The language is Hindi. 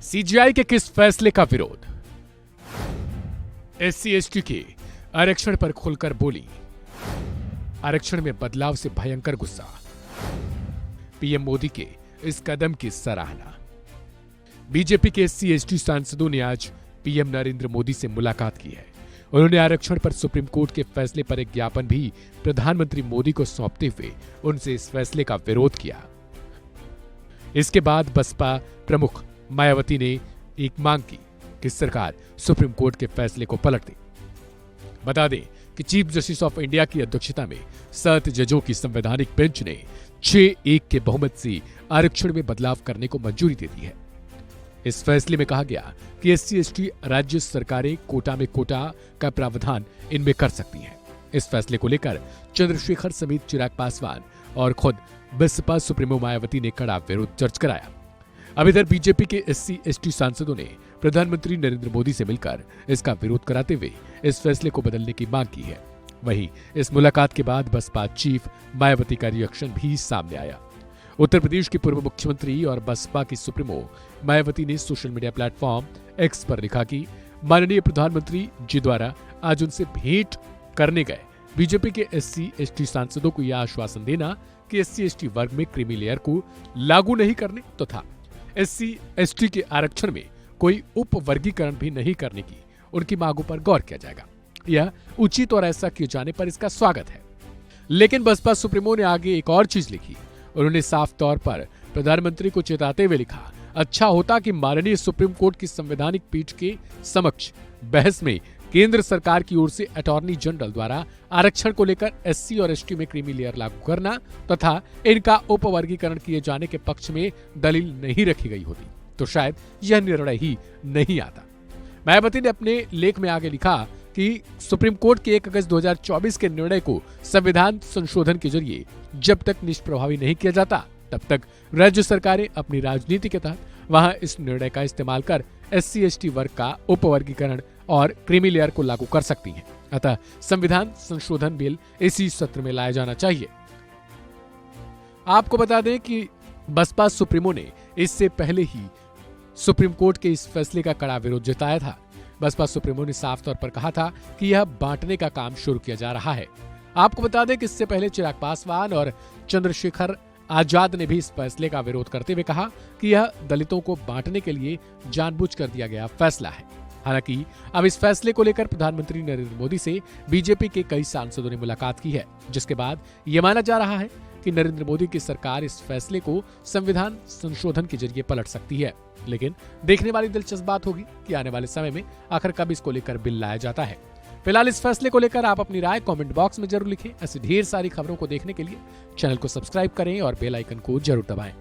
सीजीआई के किस फैसले का विरोध? SC/ST के आरक्षण पर खुलकर बोली, आरक्षण में बदलाव से भयंकर गुस्सा। पीएम मोदी के इस कदम की सराहना। बीजेपी के SC/ST सांसदों ने आज पीएम नरेंद्र मोदी से मुलाकात की है। उन्होंने आरक्षण पर सुप्रीम कोर्ट के फैसले पर एक ज्ञापन भी प्रधानमंत्री मोदी को सौंपते हुए उनसे इस फैसले का विरोध किया। इसके बाद बसपा प्रमुख मायावती ने एक मांग की कि सरकार सुप्रीम कोर्ट के फैसले को पलट दे। बता दें कि चीफ जस्टिस ऑफ इंडिया की अध्यक्षता में 7 जजों की संवैधानिक बेंच ने 6-1 के बहुमत से आरक्षण में बदलाव करने को मंजूरी दे दी है। इस फैसले में कहा गया कि SC/ST राज्य सरकारें कोटा में कोटा का प्रावधान इनमें कर सकती हैं। इस फैसले को लेकर चंद्रशेखर समेत चिराग पासवान और खुद बसपा सुप्रीमो मायावती ने कड़ा विरोध दर्ज कराया। अब इधर बीजेपी के SC/ST सांसदों ने प्रधानमंत्री नरेंद्र मोदी से मिलकर इसका विरोध कराते हुए इस फैसले को बदलने की मांग की है। वहीं इस मुलाकात के बाद बसपा चीफ मायावती का रिएक्शन भी सामने आया। उत्तर प्रदेश की पूर्व मुख्यमंत्री और बसपा की सुप्रीमो मायावती ने सोशल मीडिया प्लेटफॉर्म X पर लिखा कि माननीय प्रधानमंत्री जी द्वारा आज उनसे भेंट करने गए बीजेपी के SC/ST सांसदों को यह आश्वासन देना कि SC/ST वर्ग में क्रीमी लेयर को लागू नहीं करने तथा SC/ST के आरक्षण में कोई उप वर्गीकरण भी नहीं करने की उनकी मांगों पर गौर किया जाएगा। यह उचित और ऐसा किए जाने पर इसका स्वागत है। लेकिन बसपा सुप्रीमो ने आगे एक और चीज लिखी। उन्होंने साफ तौर पर प्रधानमंत्री को चेताते हुए लिखा, अच्छा होता कि माननीय सुप्रीम कोर्ट की संवैधानिक पीठ के समक्ष बहस में केंद्र सरकार की ओर से अटॉर्नी जनरल द्वारा आरक्षण को लेकर SC और ST में क्रीमी लेयर लागू करना तथा इनका उपवर्गीकरण किए जाने के पक्ष में दलील नहीं रखी गई होती तो शायद यह निर्णय ही नहीं आता। मायावती ने अपने लेख में आगे लिखा कि सुप्रीम कोर्ट के 1 अगस्त 2024 के निर्णय को संविधान संशोधन के जरिए जब तक निष्प्रभावी नहीं किया जाता तब तक राज्य सरकारें अपनी राजनीति के तहत वहां इस निर्णय का इस्तेमाल कर SC/ST वर्ग का उपवर्गीकरण और क्रीमी लेयर को लागू कर सकती हैं। अतः संविधान संशोधन बिल इसी सत्र में लाया जाना चाहिए। आपको बता दें कि बसपा सुप्रीमो ने इससे पहले ही सुप्रीम कोर्ट के इस फैसले का कड़ा विरोध जताया था। बसपा सुप्रीमो ने साफ तौर पर कहा था कि यह बांटने का काम शुरू किया जा रहा है। आपको बता दें कि इससे पहले चिराग पासवान और चंद्रशेखर आजाद ने भी इस फैसले का विरोध करते हुए कहा कि यह दलितों को बांटने के लिए जानबूझकर दिया गया फैसला है। हालांकि अब इस फैसले को लेकर प्रधानमंत्री नरेंद्र मोदी से बीजेपी के कई सांसदों ने मुलाकात की है, जिसके बाद यह माना जा रहा है कि नरेंद्र मोदी की सरकार इस फैसले को संविधान संशोधन के जरिए पलट सकती है। लेकिन देखने वाली दिलचस्प बात होगी कि आने वाले समय में आखिर कब इसको लेकर बिल लाया जाता है। फिलहाल इस फैसले को लेकर आप अपनी राय कमेंट बॉक्स में जरूर लिखें। ऐसी ढेर सारी खबरों को देखने के लिए चैनल को सब्सक्राइब करें और बेल आइकन को जरूर दबाएं।